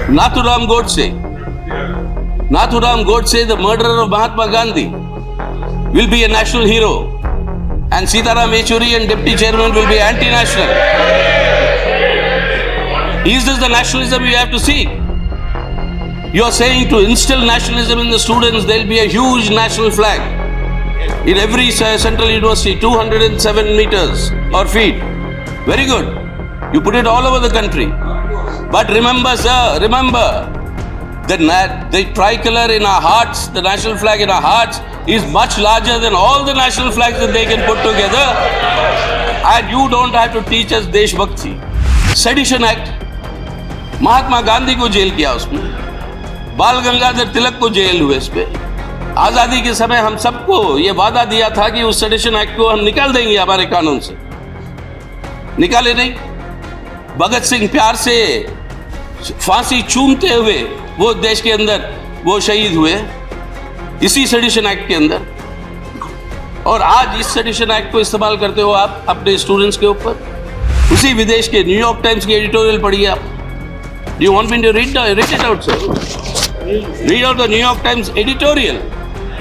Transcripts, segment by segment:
Nathuram Godse. Nathuram Godse, the murderer of Mahatma Gandhi, will be a national hero. And Sitaram Yechury and Deputy Chairman will be anti-national. Is this the nationalism we have to seek? You are saying to instill nationalism in the students, there will be a huge national flag in every central university, 207 meters or feet. Very good. You put it all over the country. But remember, sir, the tricolor in our hearts, the national flag in our hearts, is much larger than all the national flags that they can put together. And you don't have to teach us Desh Bhakti. Sedition Act, Mahatma Gandhi को jail किया उसमें, बाल गंगाधर तिलक को jail हुए इस पे। आजादी के समय हम सबको ये वादा दिया था कि उस सेडिशन एक्ट को हम निकाल देंगे हमारे कानून से, निकाले नहीं। भगत सिंह प्यार से फांसी चूमते हुए वो देश के अंदर वो शहीद हुए इसी सेडिशन एक्ट के अंदर, और आज इस सेडिशन एक्ट को इस्तेमाल करते हो आप अपने स्टूडेंट्स के ऊपर। उसी विदेश के न्यूयॉर्क टाइम्स की एडिटोरियल पढ़िए आप। Do you want me to read it out, sir? Read out the New York Times editorial.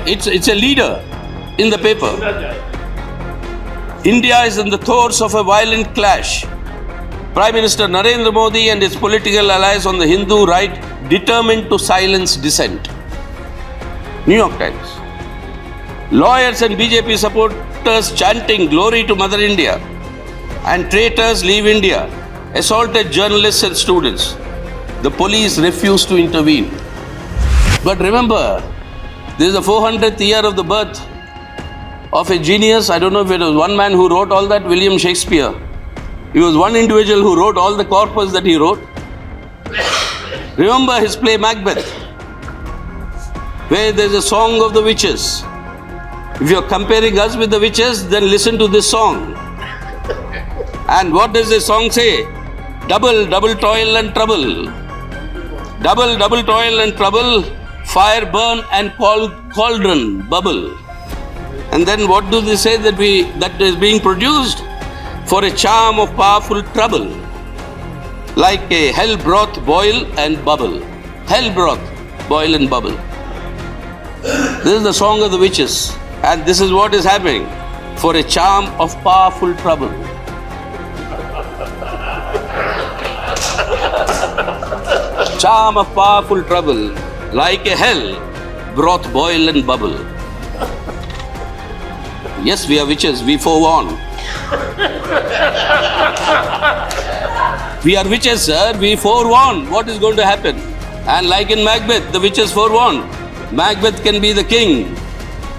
It's a leader in the paper. India is in the throes of a violent clash. Prime Minister Narendra Modi and his political allies on the Hindu right determined to silence dissent. New York Times. Lawyers and BJP supporters chanting glory to Mother India and traitors leave India assaulted journalists and students. The police refused to intervene. But remember, this is the 400th year of the birth of a genius. I don't know if it was one man who wrote all that, William Shakespeare. He was one individual who wrote all the corpus that he wrote. Remember his play Macbeth, where there's a song of the witches. If you're comparing us with the witches, then listen to this song. And what does the song say? Double, double toil and trouble. Double, double toil and trouble, fire burn and cauldron bubble. And then what do they say that is being produced? For a charm of powerful trouble, like a hell broth boil and bubble. Hell broth boil and bubble. This is the song of the witches, and this is what is happening. For a charm of powerful trouble. Charm of powerful trouble, like a hell, broth boil and bubble. Yes, we are witches, we forewarn. We are witches, sir, we forewarn what is going to happen. And like in Macbeth, the witches forewarn. Macbeth can be the king,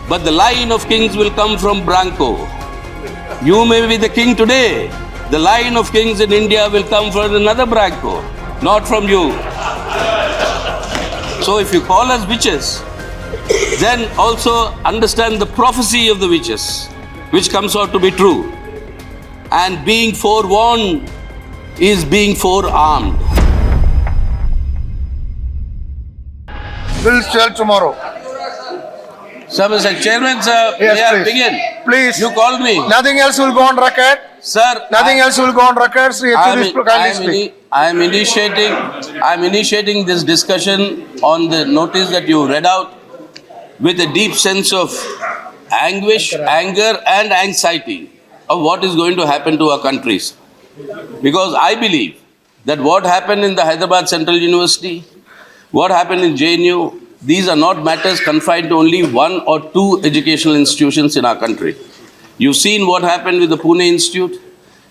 but the line of kings will come from Branko. You may be the king today. The line of kings in India will come from another Branko, not from you. So if you call us witches, then also understand the prophecy of the witches, which comes out to be true. And being forewarned is being forearmed. We'll tell tomorrow. Sir, Mr. Chairman, sir, Yes, may I please. begin? Please. You called me. Nothing else will go on record. Sir, Nothing else will go on record. Sri Yechury, kindly speak. I am initiating this discussion on the notice that you read out with a deep sense of anguish, anger and anxiety of what is going to happen to our countries. Because I believe that what happened in the Hyderabad Central University, what happened in JNU, these are not matters confined to only one or two educational institutions in our country. You've seen what happened with the Pune Institute.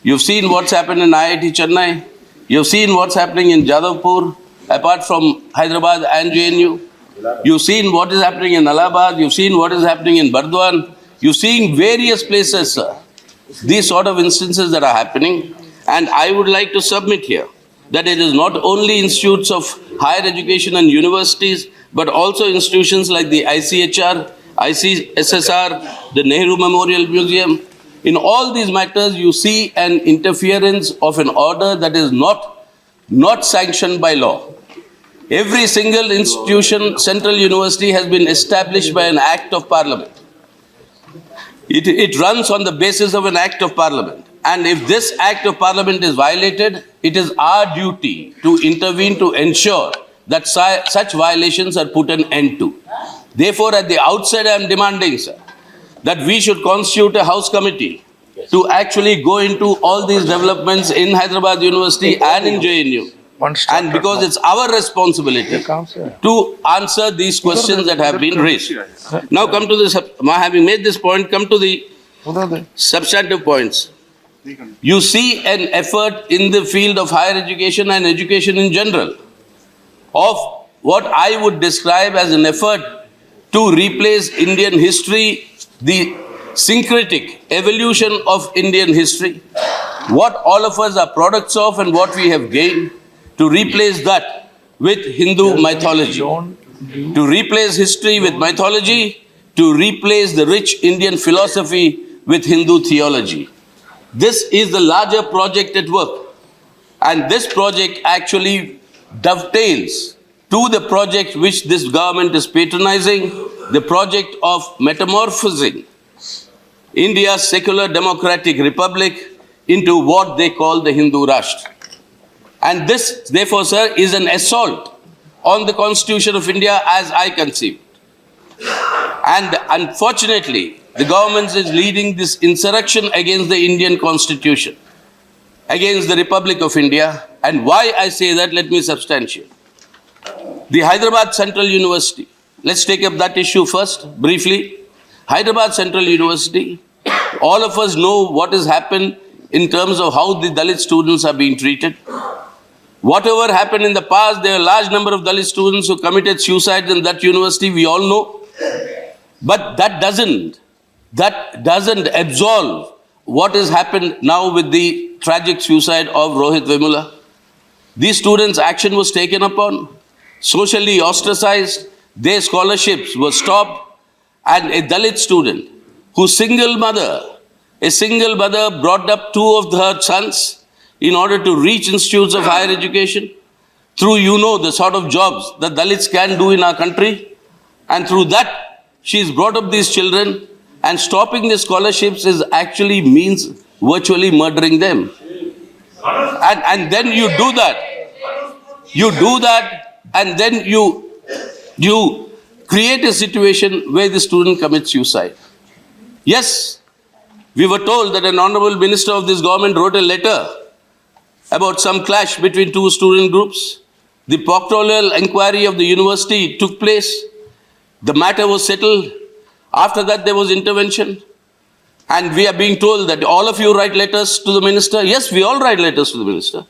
You've seen what's happened in IIT Chennai. You've seen what's happening in Jadavpur, apart from Hyderabad and JNU. You've seen what is happening in Allahabad. You've seen what is happening in Burdwan. You've seen various places, sir. These sort of instances that are happening. And I would like to submit here that it is not only institutes of higher education and universities, but also institutions like the ICHR, ICSSR, the Nehru Memorial Museum. In all these matters, you see an interference of an order that is not sanctioned by law. Every single institution, central university, has been established by an act of parliament. It runs on the basis of an act of parliament. And if this act of parliament is violated, it is our duty to intervene to ensure that such violations are put an end to. Therefore, at the outset, I am demanding, sir, that we should constitute a house committee to actually go into all these developments in Hyderabad University and in JNU. And because it's our responsibility to answer these questions that have been raised. Now come to this, having made this point, come to the substantive points. You see an effort in the field of higher education and education in general of what I would describe as an effort to replace Indian history, the syncretic evolution of Indian history, what all of us are products of and what we have gained, to replace that with Hindu mythology, to replace history with mythology, to replace the rich Indian philosophy with Hindu theology. This is the larger project at work. And this project actually dovetails to the project which this government is patronizing, the project of metamorphosing India's secular democratic republic into what they call the Hindu Rashtra. And this, therefore, sir, is an assault on the Constitution of India as I conceive. And unfortunately, the government is leading this insurrection against the Indian Constitution, against the Republic of India. And why I say that, let me substantiate. The Hyderabad Central University, let's take up that issue first, briefly. Hyderabad Central University, all of us know what has happened in terms of how the Dalit students are being treated. Whatever happened in the past, there are a large number of Dalit students who committed suicide in that university, we all know. But that doesn't absolve what has happened now with the tragic suicide of Rohit Vemula. These students' action was taken upon, socially ostracized, their scholarships were stopped, and a Dalit student whose single mother brought up two of her sons in order to reach institutes of higher education, through, the sort of jobs that Dalits can do in our country, and through that, she's brought up these children, and stopping the scholarships is actually means virtually murdering them. And then you do that, and then you create a situation where the student commits suicide. Yes, we were told that an honorable minister of this government wrote a letter about some clash between two student groups. The proctoral inquiry of the university took place. The matter was settled. After that, there was intervention. And we are being told that all of you write letters to the minister. Yes, we all write letters to the minister.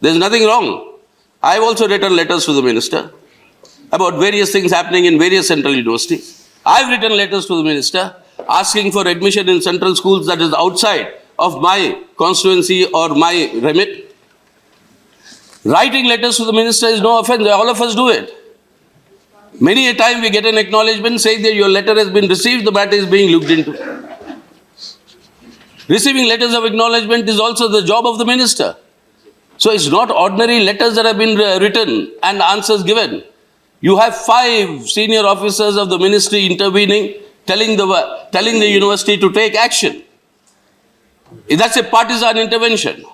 There's nothing wrong. I've also written letters to the minister about various things happening in various central universities. I've written letters to the minister asking for admission in central schools that is outside of my constituency or my remit. Writing letters to the minister is no offense. All of us do it. Many a time we get an acknowledgement saying that your letter has been received, the matter is being looked into. Receiving letters of acknowledgement is also the job of the minister. So it's not ordinary letters that have been written and answers given. You have 5 senior officers of the ministry intervening, telling the university to take action. That's a partisan intervention.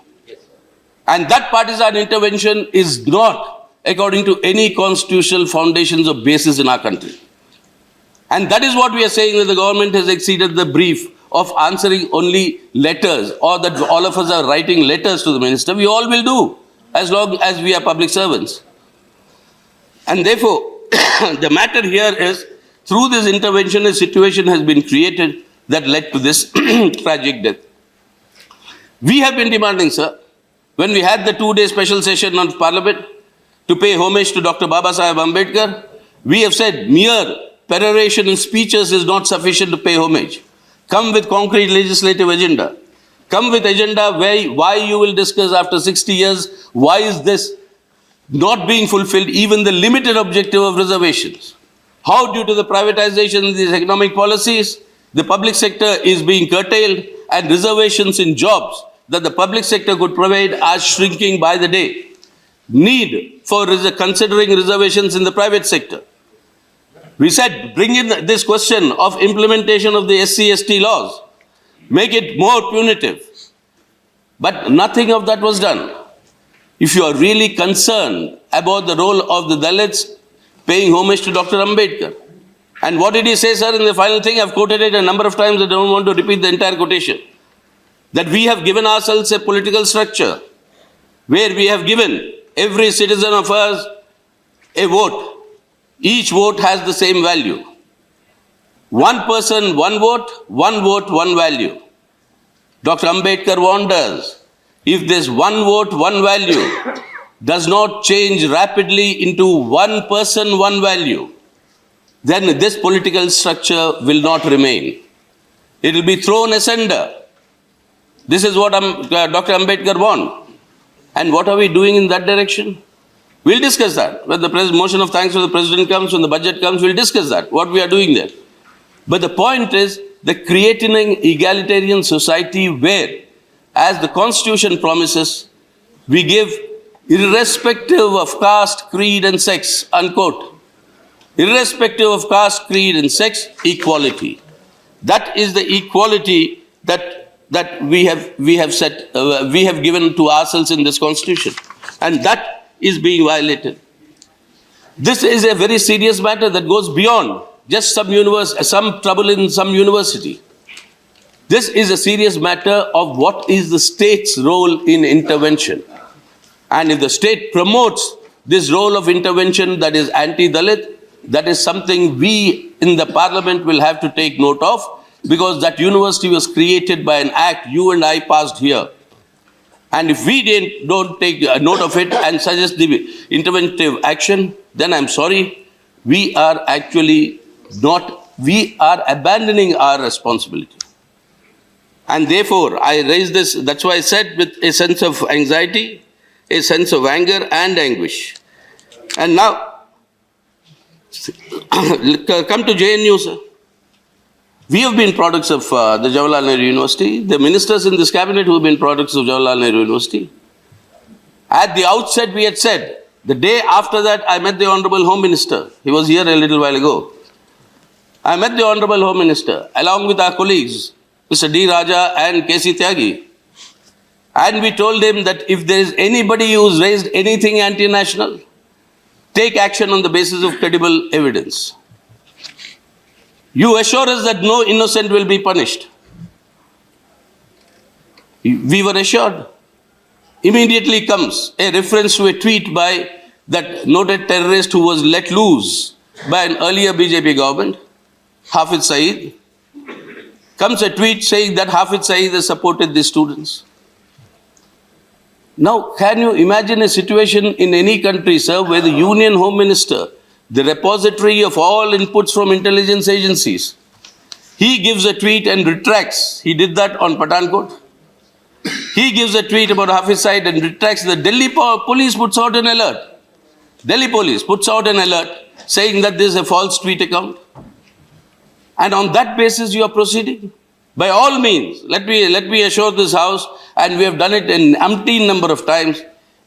And that partisan intervention is not according to any constitutional foundations or basis in our country. And that is what we are saying, that the government has exceeded the brief of answering only letters, or that all of us are writing letters to the minister. We all will do, as long as we are public servants. And therefore, the matter here is, through this intervention, a situation has been created that led to this tragic death. We have been demanding, sir, when we had the 2-day special session on Parliament to pay homage to Dr. Baba Saheb Ambedkar, we have said mere peroration in speeches is not sufficient to pay homage. Come with concrete legislative agenda. Come with agenda why you will discuss after 60 years, why is this not being fulfilled, even the limited objective of reservations. How, due to the privatization of these economic policies, the public sector is being curtailed and reservations in jobs that the public sector could provide are shrinking by the day. Need for considering reservations in the private sector. We said, bring in this question of implementation of the SC/ST laws. Make it more punitive. But nothing of that was done. if you are really concerned about the role of the Dalits paying homage to Dr. Ambedkar. And what did he say, sir, in the final thing? I've quoted it a number of times. I don't want to repeat the entire quotation. That we have given ourselves a political structure where we have given every citizen of us a vote. Each vote has the same value. One person, one vote, one value. Dr. Ambedkar warned us, if this one vote, one value does not change rapidly into one person, one value, then this political structure will not remain. It will be thrown asunder. This is what Dr. Ambedkar warned. And what are we doing in that direction? We'll discuss that. When the motion of thanks for the President comes, when the budget comes, we'll discuss that, what we are doing there. But the point is, the creating an egalitarian society where, as the Constitution promises, we give irrespective of caste, creed and sex, unquote. Irrespective of caste, creed and sex, equality. That is the equality that we have given to ourselves in this Constitution. And that is being violated. This is a very serious matter that goes beyond just some trouble in some university. This is a serious matter of what is the state's role in intervention. And if the state promotes this role of intervention that is anti-Dalit, that is something we in the parliament will have to take note of, because that university was created by an act you and I passed here. And if we don't take note of it and suggest the interventive action, then I'm sorry, we are abandoning our responsibility. And therefore, I raise this, that's why I said, with a sense of anxiety, a sense of anger and anguish. And now, come to JNU, sir. We have been products of the Jawaharlal Nehru University. The ministers in this cabinet who have been products of Jawaharlal Nehru University. At the outset, we had said, the day after that, I met the Honorable Home Minister. He was here a little while ago. I met the Honorable Home Minister, along with our colleagues, Mr. D. Raja and K.C. Tyagi. And we told him that if there is anybody who has raised anything anti-national, take action on the basis of credible evidence. You assure us that no innocent will be punished. We were assured. Immediately comes a reference to a tweet by that noted terrorist who was let loose by an earlier BJP government, Hafiz Saeed. Comes a tweet saying that Hafiz Saeed has supported the students. Now, can you imagine a situation in any country, sir, where the Union Home Minister, the repository of all inputs from intelligence agencies, he gives a tweet and retracts. He did that on Pathankot. He gives a tweet about Hafiz Saeed and retracts. The Delhi police puts out an alert. Delhi police puts out an alert saying that this is a false tweet account. And on that basis you are proceeding. By all means, let me assure this House, and we have done it an umpteen number of times,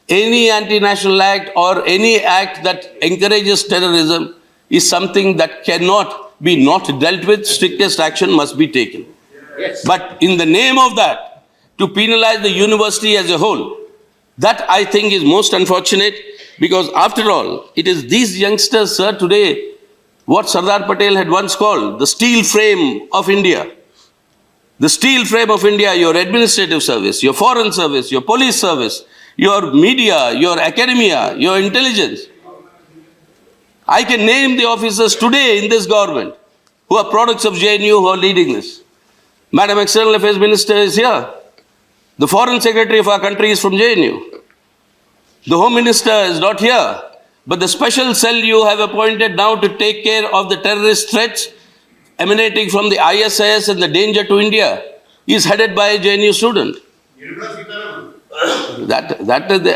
any anti-national act or any act that encourages terrorism is something that cannot be not dealt with. Strictest action must be taken. Yes. But in the name of that, to penalize the university as a whole, that I think is most unfortunate, because after all, it is these youngsters, sir, today, what Sardar Patel had once called the steel frame of India. The steel frame of India, your administrative service, your foreign service, your police service, your media, your academia, your intelligence. I can name the officers today in this government who are products of JNU who are leading this. Madam External Affairs Minister is here. The Foreign Secretary of our country is from JNU. The Home Minister is not here. But the special cell you have appointed now to take care of the terrorist threats emanating from the ISIS and the danger to India is headed by a JNU student.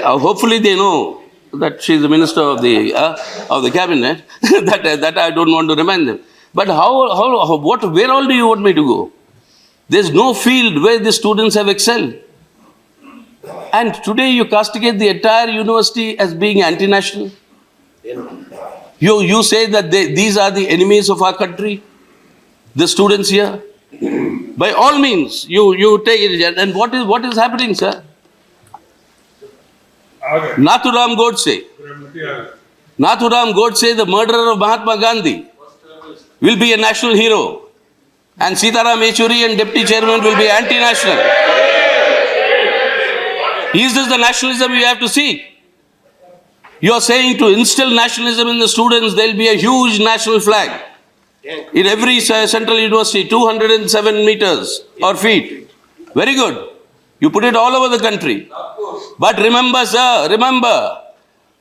Hopefully they know that she is the minister of the cabinet. that I don't want to remind them. But where all do you want me to go? There's no field where the students have excelled. And today you castigate the entire university as being anti-national. You say that these are the enemies of our country, the students here. By all means, you take it. And what is happening, sir? Nathuram Godse. Nathuram Godse, the murderer of Mahatma Gandhi, will be a national hero. And Sitaram Yechury and deputy chairman will be anti-national. Is this the nationalism we have to seek? You are saying to instill nationalism in the students, there will be a huge national flag in every central university, 207 meters or feet. Very good. You put it all over the country. But remember, sir, remember,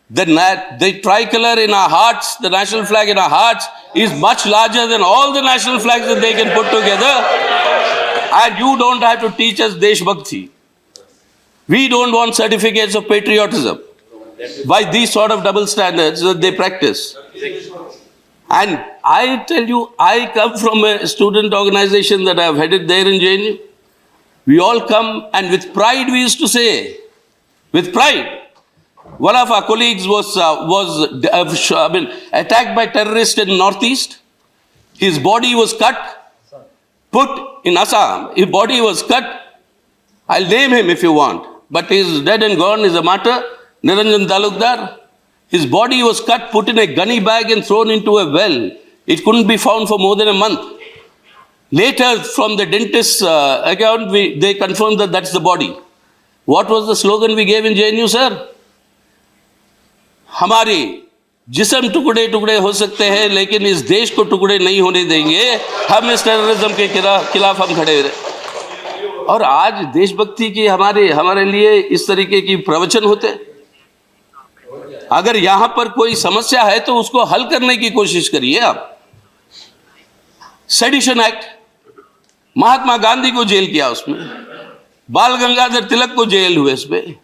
the tricolor in our hearts, the national flag in our hearts, is much larger than all the national flags that they can put together. And you don't have to teach us Desh Bhakti. We don't want certificates of patriotism by these sort of double standards that they practice. And I tell you, I come from a student organization that I've headed there in JNU. We all come, and with pride we used to say, with pride. One of our colleagues was attacked by terrorists in Northeast. His body was cut, put in Assam. His body was cut. I'll name him if you want, but he's dead and gone. He's a martyr, Niranjan Talukdar. His body was cut, put in a gunny bag and thrown into a well. It couldn't be found for more than a month. Later, from the dentist's account, they confirmed that that's the body. What was the slogan we gave in JNU, sir? हमारे जिस्म टुकड़े टुकड़े हो सकते हैं, लेकिन इस देश को टुकड़े नहीं होने देंगे. हम इस टेररिज्म के खिलाफ हम खड़े रहे. और आज देशभक्ति की हमारे लिए इस तरीके की प्रवचन होते. अगर यहां पर कोई समस्या है तो उसको हल करने की कोशिश करिए आप. सेडिशन एक्ट, महात्मा गांधी को जेल किया, उसमें बाल गंगाधर तिलक को जेल हुए. इसमें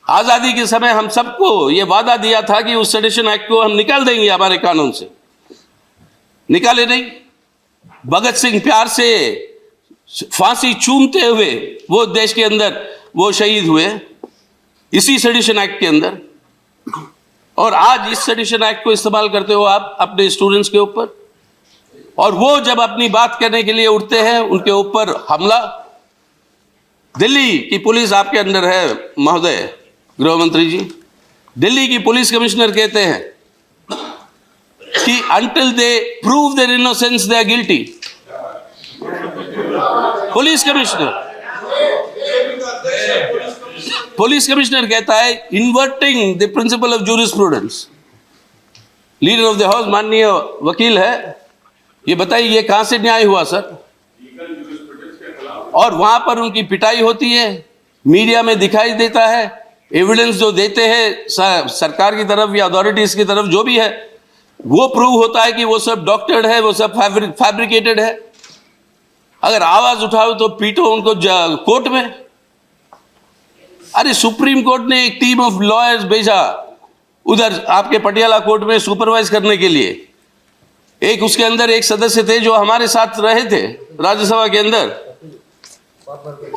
आजादी के समय हम सबको ये वादा दिया था कि उस सेडिशन एक्ट को हम निकाल देंगे हमारे कानून से. निकाले नहीं. भगत सिंह प्यार से फांसी चूमते हुए वो देश के अंदर वो शहीद हुए इसी सेडिशन एक्ट के अंदर. और आज इस सेडिशन एक्ट को इस्तेमाल करते हो आप अपने स्टूडेंट्स के ऊपर. और वो जब अपनी बात करने के लिए उठते हैं, उनके ऊपर हमला. दिल्ली की पुलिस आपके अंदर है महोदय गृह मंत्री जी. दिल्ली की पुलिस कमिश्नर कहते हैं कि until they prove their innocence they are guilty. Police commissioner कहता है inverting the principle of jurisprudence. Leader of the house माननीय वकील है. ये बताइए ये कहां से न्याय हुआ सर? और वहां पर उनकी पिटाई होती है, मीडिया में दिखाई देता है. एविडेंस जो देते हैं सरकार की तरफ या अथॉरिटीज की तरफ जो भी है, वो प्रूव होता है कि वो सब डॉक्टर्ड है, वो सब फैब्रिकेटेड है. अगर आवाज उठाओ तो पीटो उनको कोर्ट में. अरे सुप्रीम कोर्ट ने एक टीम ऑफ लॉयर्स भेजा उधर आपके पटियाला कोर्ट में सुपरवाइज करने के लिए. एक उसके अंदर एक सदस्य थे जो हमारे साथ रहे थे राज्यसभा के अंदर,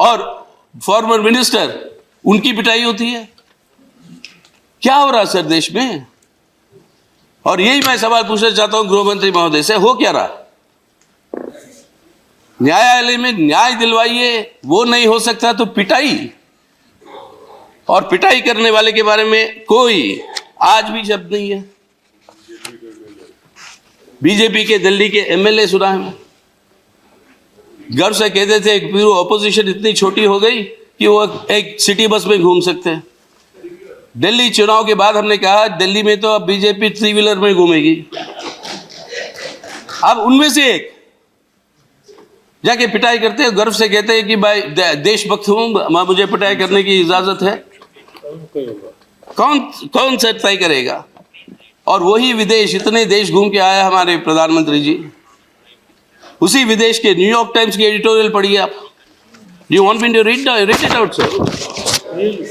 और फॉर्मर मिनिस्टर, उनकी पिटाई होती है. क्या हो रहा सर देश में? और यही मैं सवाल पूछना चाहता हूं गृह मंत्री महोदय से, हो क्या रहा? न्यायालय में न्याय दिलवाइए, वो नहीं हो सकता तो पिटाई. और पिटाई करने वाले के बारे में कोई आज भी शब्द नहीं है. बीजेपी के दिल्ली के एमएलए सुना है, गर्व से कहते थे कि पूरी ऑपोजिशन इतनी छोटी हो गई कि वो एक सिटी बस में घूम सकते हैं. दिल्ली चुनाव के बाद हमने कहा दिल्ली में तो अब बीजेपी 3 व्हीलर में घूमेगी. अब उनमें से एक जाके पिटाई करते हैं, गर्व से कहते हैं कि भाई देशभक्त हूं, मुझे पिटाई करने की इजाजत है. कौन सच तय करेगा? और वही विदेश, इतने देश घूम के आया हमारे प्रधानमंत्री जी. उसी विदेश के न्यूयॉर्क टाइम्स की एडिटोरियल पढ़िए आप. You want me to read it out sir?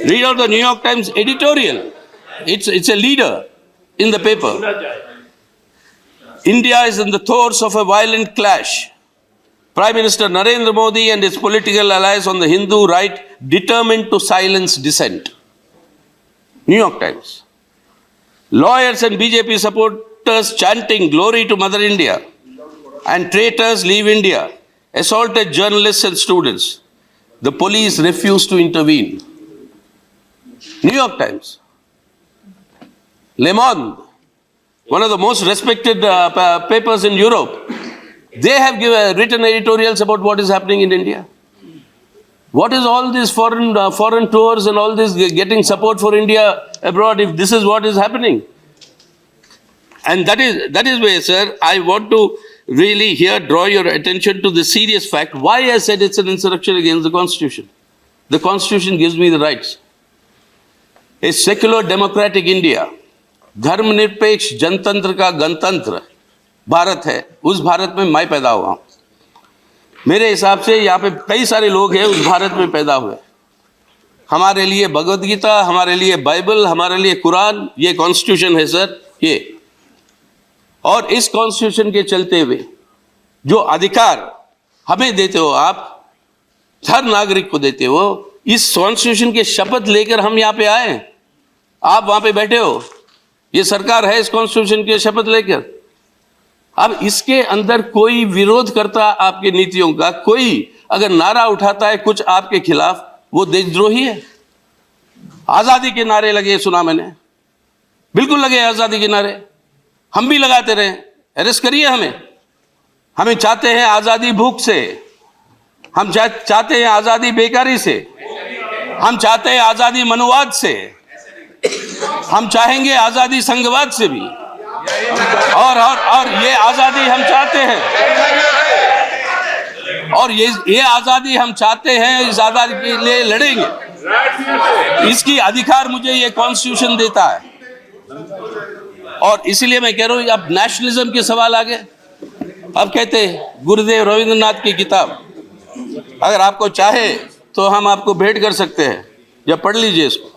Read out the New York Times editorial. It's a leader in the paper. India is in the throes of a violent clash. Prime Minister Narendra Modi and his political allies on the Hindu right determined to silence dissent. New York Times. Lawyers and BJP supporters chanting glory to Mother India and traitors leave India assaulted journalists and students. The police refused to intervene. New York Times. Le Monde, one of the most respected papers in Europe, they have written editorials about what is happening in India. What is all these foreign tours and all this getting support for India abroad if this is what is happening? And that is where, sir, I want to really here draw your attention to the serious fact why I said it's an insurrection against the Constitution. The Constitution gives me the rights. A secular democratic India, धर्मनिरपेक्ष जनतंत्र का गणतंत्र भारत है, उस भारत में मैं पैदा हुआ हूं। मेरे हिसाब से यहाँ पे कई सारे लोग हैं उस भारत में पैदा हुए। हमारे लिए भगवद गीता, हमारे लिए बाइबल, हमारे लिए कुरान, ये कॉन्स्टिट्यूशन है सर, ये। और इस कॉन्स्टिट्यूशन के चलते हुए जो अधिकार हमें देते हो आप, हर नागरिक को देते हो, इस कॉन्स्टिट्यूशन के शपथ लेकर हम यहाँ पे आए। आप वहां पे बैठे हो, ये सरकार है इस कॉन्स्टिट्यूशन के शपथ लेकर। अब इसके अंदर कोई विरोध करता आपकी नीतियों का, कोई अगर नारा उठाता है कुछ आपके खिलाफ, वो देशद्रोही है। आजादी के नारे लगे, सुना मैंने, बिल्कुल लगे आजादी के नारे, हम भी लगाते रहे। अरेस्ट करिए हमें। हमें चाहते हैं आजादी भूख से, हम चाहते हैं आजादी बेकारी से, हम चाहते हैं आजादी मनुवाद से, हम चाहेंगे आजादी संघवाद से भी, और ये आजादी हम चाहते हैं, और ये आजादी हम चाहते हैं, इस आजादी के लिए लड़ेंगे। इसकी अधिकार मुझे ये कॉन्स्टिट्यूशन देता है। और इसलिए मैं कह रहा हूं, अब नेशनलिज्म के सवाल आ गए। अब कहते हैं गुरुदेव रविंद्रनाथ की किताब, अगर आपको चाहे तो हम आपको भेंट कर सकते हैं, या पढ़ लीजिए इसको।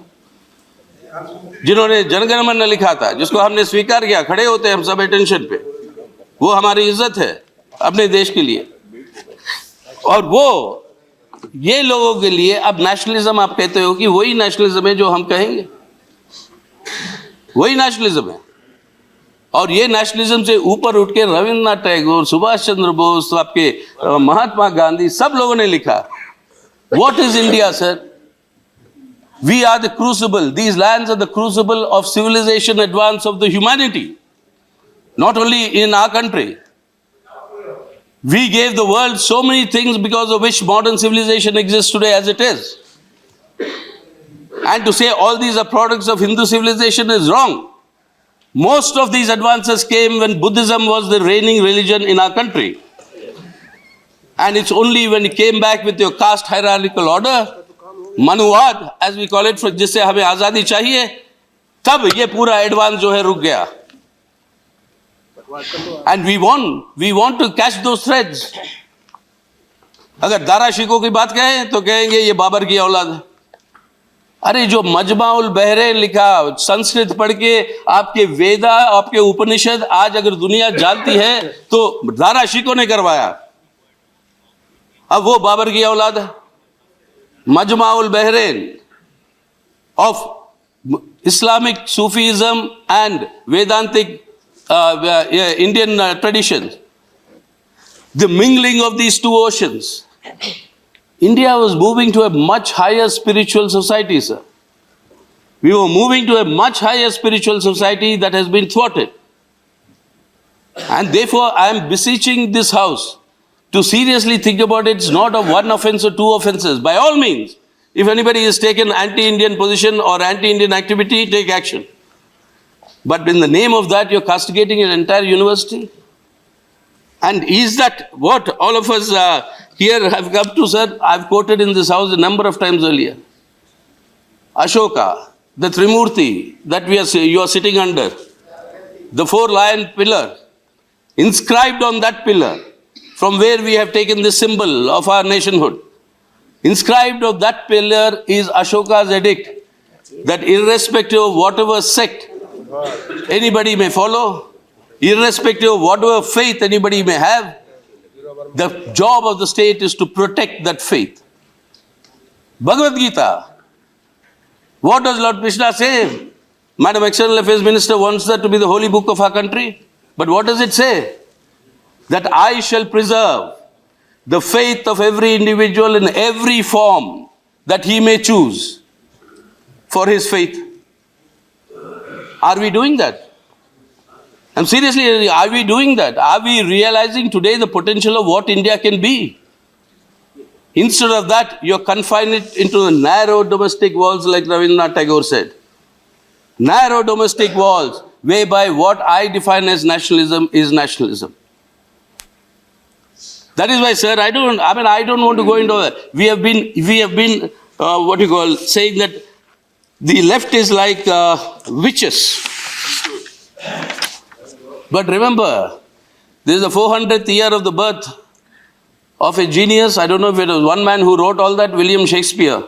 जिन्होंने जनगण मन लिखा था, जिसको हमने स्वीकार किया, खड़े होते हैं हम सब अटेंशन पे, वो हमारी इज्जत है अपने देश के लिए। और वो ये लोगों के लिए अब नेशनलिज्म आप कहते हो कि वही नेशनलिज्म है जो हम कहेंगे, वही नेशनलिज्म है। और ये नेशनलिज्म से ऊपर उठ के रविंद्रनाथ टैगोर, सुभाष चंद्र बोस, आपके महात्मा गांधी, सब लोगों ने लिखा। What is India sir? We are the crucible. These lands are the crucible of civilization advance of the humanity. Not only in our country. We gave the world so many things because of which modern civilization exists today as it is. And to say all these are products of Hindu civilization is wrong. Most of these advances came when Buddhism was the reigning religion in our country. And it's only when it came back with your caste hierarchical order, मनुवाद as we call it, जिससे हमें आजादी चाहिए, तब ये पूरा advance जो है रुक गया। And we want to catch those threads. अगर दारा शिकोह की बात कहें तो कहेंगे ये बाबर की औलाद है। अरे जो मजमाउल बहरे लिखा, संस्कृत पढ़ के आपके वेदा, आपके उपनिषद आज अगर दुनिया जानती है तो दारा शिकोह ने करवाया। अब वो बाबर की औलाद है। Majma'ul Bahrain of Islamic Sufism and Vedantic Indian traditions. The mingling of these two oceans. India was moving to a much higher spiritual society, sir. We were moving to a much higher spiritual society that has been thwarted. And therefore, I am beseeching this house to seriously think about it. It's not of one offense or two offenses. By all means, if anybody has taken anti-Indian position or anti-Indian activity, take action. But in the name of that, you're castigating an entire university. And is that what all of us here have come to, sir? I've quoted in this house a number of times earlier. Ashoka, the Trimurti that you are sitting under, the four-lion pillar, inscribed on that pillar, from where we have taken the symbol of our nationhood. Inscribed of that pillar is Ashoka's edict that irrespective of whatever sect anybody may follow, irrespective of whatever faith anybody may have, the job of the state is to protect that faith. Bhagavad Gita. What does Lord Krishna say? Madam External Affairs Minister wants that to be the holy book of our country. But what does it say? That I shall preserve the faith of every individual in every form that he may choose for his faith. Are we doing that? And seriously, are we doing that? Are we realizing today the potential of what India can be? Instead of that, you're confined it into the narrow domestic walls, like Rabindranath Tagore said. Narrow domestic walls, whereby what I define as nationalism is nationalism. That is why, sir, I don't want to go into that. We have been, saying that the left is like witches. But remember, this is the 400th year of the birth of a genius. I don't know if it was one man who wrote all that, William Shakespeare.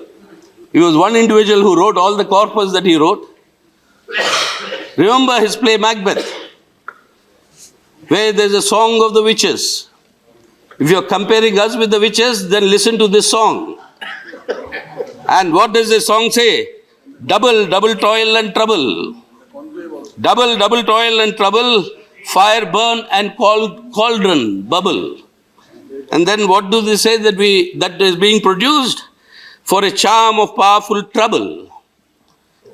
He was one individual who wrote all the corpus that he wrote. Remember his play Macbeth, where there's a song of the witches. If you're comparing us with the witches, then listen to this song. And what does the song say? Double, double toil and trouble. Double, double toil and trouble. Fire burn and cauldron bubble. And then what do they say that is being produced? For a charm of powerful trouble.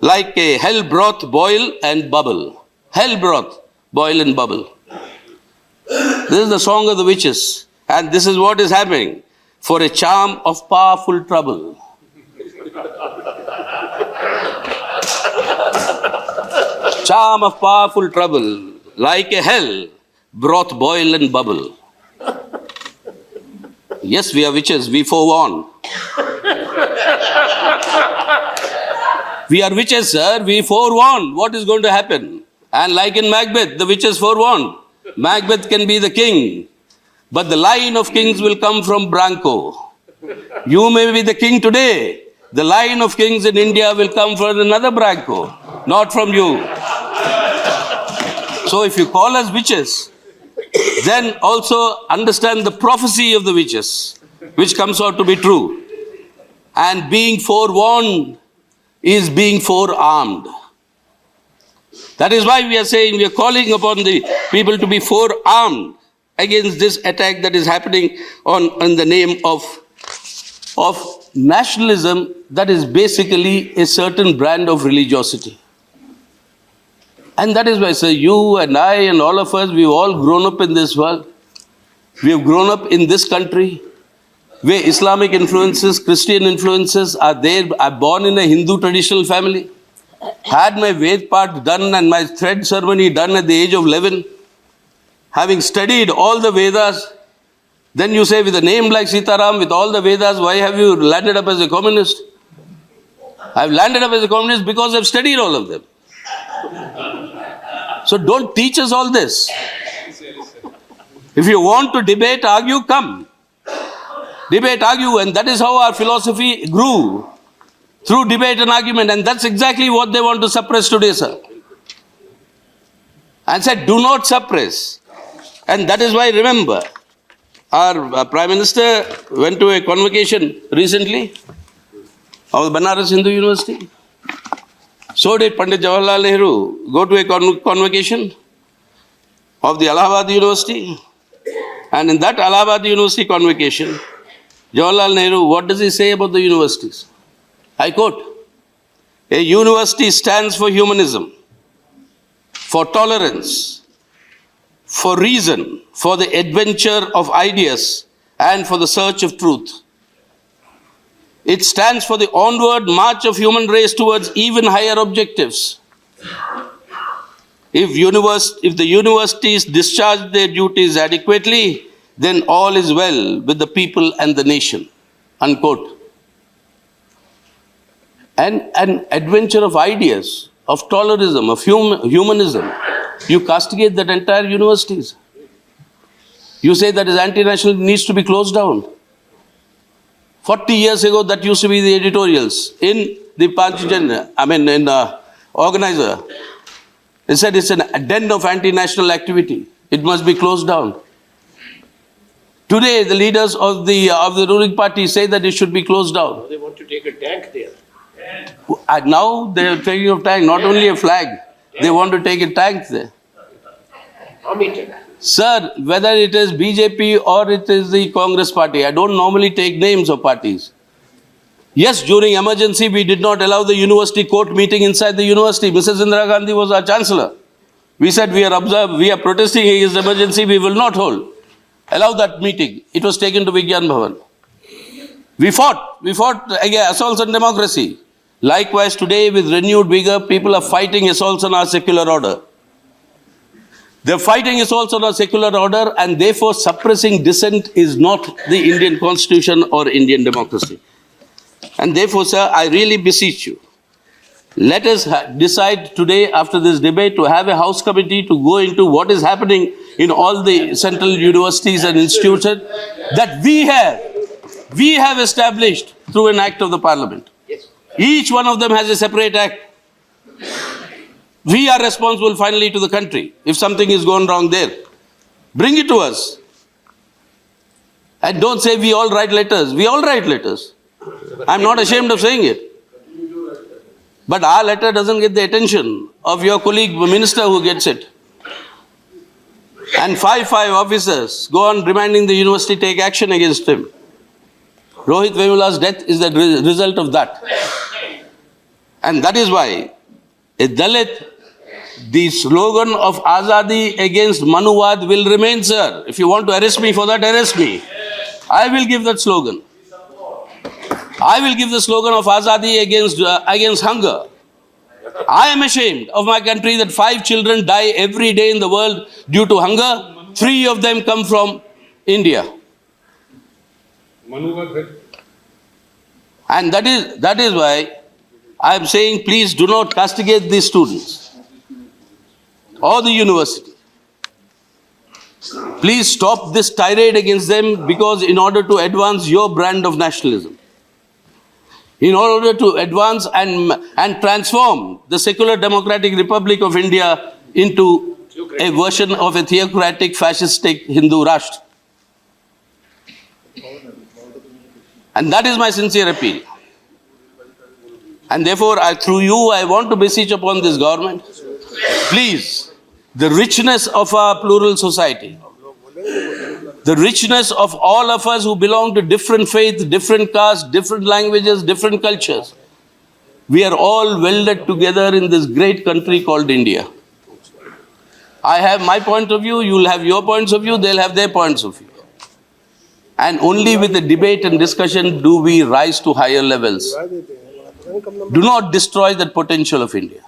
Like a hell broth boil and bubble. Hell broth boil and bubble. This is the song of the witches. And this is what is happening. For a charm of powerful trouble. Charm of powerful trouble. Like a hell, broth boil and bubble. Yes, we are witches, we forewarn. We are witches, sir, we forewarn what is going to happen. And like in Macbeth, the witches forewarned. Macbeth can be the king, but the line of kings will come from Branco. You may be the king today. The line of kings in India will come from another Branco, not from you. So if you call us witches, then also understand the prophecy of the witches, which comes out to be true. And being forewarned is being forearmed. That is why we are saying, we are calling upon the people to be forearmed against this attack that is happening in the name of nationalism that is basically a certain brand of religiosity. And that is why, sir, you and I and all of us, we've all grown up in this world. We have grown up in this country where Islamic influences, Christian influences are there. I'm born in a Hindu traditional family. Had my Ved part done and my thread ceremony done at the age of 11. Having studied all the Vedas, then you say with a name like Sitaram, with all the Vedas, why have you landed up as a communist? I've landed up as a communist because I've studied all of them. So don't teach us all this. If you want to debate, argue, come. Debate, argue, and that is how our philosophy grew. Through debate and argument, and that's exactly what they want to suppress today, sir. And said, do not suppress. And that is why, remember, our Prime Minister went to a convocation recently of the Banaras Hindu University. So did Pandit Jawaharlal Nehru go to a convocation of the Allahabad University. And in that Allahabad University convocation, Jawaharlal Nehru, what does he say about the universities? I quote, a university stands for humanism, for tolerance, for reason, for the adventure of ideas, and for the search of truth. It stands for the onward march of human race towards even higher objectives. If the universities discharge their duties adequately, then all is well with the people and the nation. Unquote. An adventure of ideas, of tolerism, of humanism. You castigate that entire universities. You say that is anti-national, needs to be closed down. 40 years ago, that used to be the editorials in the Panchajan, in Organizer. They said it's a den of anti-national activity. It must be closed down. Today, the leaders of the ruling party say that it should be closed down. They want to take a tank there. And now they are taking a tank, not only a flag. They want to take a tank there. Army tank. Sir, whether it is BJP or it is the Congress party, I don't normally take names of parties. Yes, during emergency, we did not allow the university court meeting inside the university. Mrs. Indira Gandhi was our chancellor. We said we are protesting against emergency, we will not hold. Allow that meeting. It was taken to Vigyan Bhavan. We fought against assaults on democracy. Likewise, today, with renewed vigor, people are fighting assaults on our secular order. They're fighting assaults on our secular order, and therefore suppressing dissent is not the Indian constitution or Indian democracy. And therefore, sir, I really beseech you, let us decide today after this debate to have a house committee to go into what is happening in all the central universities and institutions that we have established through an act of the parliament. Yes. Each one of them has a separate act. We are responsible finally to the country. If something is gone wrong there, bring it to us. And don't say we all write letters. We all write letters. I'm not ashamed of saying it. But our letter doesn't get the attention of your colleague minister who gets it. And five officers go on reminding the university take action against him. Rohit Vemula's death is the result of that. And that is why a Dalit, the slogan of Azadi against Manuwad will remain, sir. If you want to arrest me for that, arrest me. I will give that slogan. I will give the slogan of Azadi against hunger. I am ashamed of my country that 5 children die every day in the world due to hunger. 3 of them come from India. And that is why I am saying, please do not castigate these students or the university. Please stop this tirade against them, because in order to advance your brand of nationalism, in order to advance and transform the secular democratic Republic of India into a version of a theocratic fascistic Hindu Rashtra. And that is my sincere appeal. And therefore, through you, I want to beseech upon this government, please, the richness of our plural society, the richness of all of us who belong to different faiths, different castes, different languages, different cultures, we are all welded together in this great country called India. I have my point of view, you'll have your points of view, they'll have their points of view. And only with the debate and discussion do we rise to higher levels. Do not destroy that potential of India.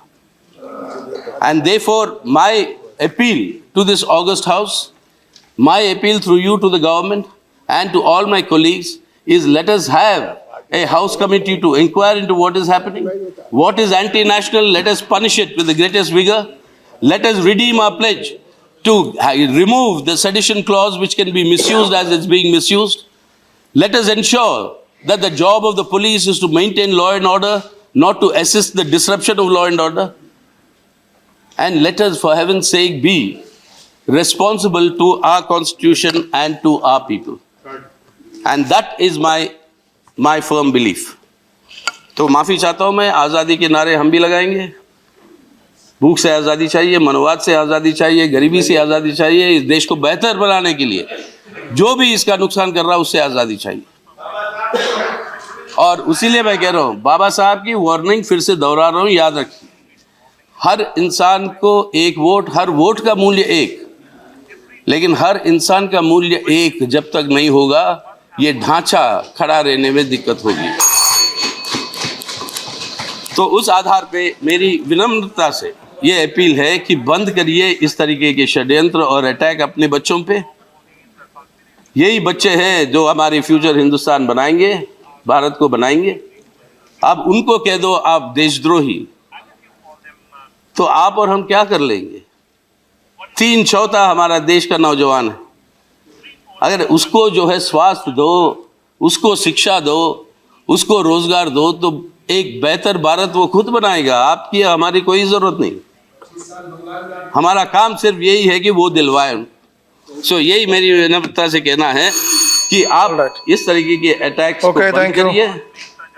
And therefore, my appeal to this August House, my appeal through you to the government and to all my colleagues is, let us have a House committee to inquire into what is happening. What is anti-national, let us punish it with the greatest vigor. Let us redeem our pledge to remove the sedition clause which can be misused as it's being misused. Let us ensure that the job of the police is to maintain law and order, not to assist the disruption of law and order. And let us, for heaven's sake, be responsible to our constitution and to our people. And that is my firm belief. तो माफ़ी चाहता हूँ मैं, आज़ादी के नारे हम भी लगाएंगे। भूख से आज़ादी चाहिए, मनोवाद से आज़ादी चाहिए, गरीबी से आज़ादी चाहिए, इस देश को बेहतर बनाने के लिए जो भी इसका नुकसान कर रहा है उससे आज़ादी चाहिए। और उसीलिए मैं कह रहा हूँ, बाबा साहब की वार्निंग फिर से दोहरा रहा हूँ, याद रखिए, हर इंसान को एक वोट, हर वोट का मूल्य एक, लेकिन हर इंसान का मूल्य एक जब तक नहीं होगा, ये ढांचा खड़ा रहने में दिक्कत होगी। तो उस आधार पे मेरी विनम्रता से ये अपील है कि बंद करिए इस तरीके के षड्यंत्र और अटैक अपने बच्चों पे। यही बच्चे हैं जो हमारी फ्यूचर हिंदुस्तान बनाएंगे, भारत को बनाएंगे। अब उनको कह दो आप देशद्रोही, तो आप और हम क्या कर लेंगे? 3/4 हमारा देश का नौजवान है। अगर उसको जो है स्वास्थ्य दो, उसको शिक्षा दो, उसको रोजगार दो, तो एक बेहतर भारत वो खुद बनाएगा। आपकी हमारी कोई ज़रूरत नहीं। हमारा काम सिर्फ यही है कि वो दिलवाएं। सो यही मेरी विनम्रता से कहना है कि आप इस तरीके के अटैक्स को बंद करिए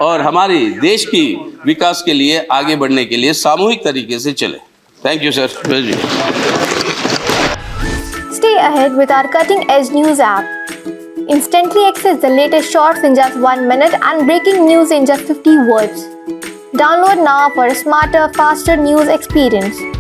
और हमारी देश की विकास के लिए, आगे बढ़ने के लिए सामूहिक तरीके से चले। Thank you sir. Stay ahead with our cutting edge news app. Instantly access the latest shorts in just 1 minute and breaking news in just 50 words. Download now for a smarter, faster news experience.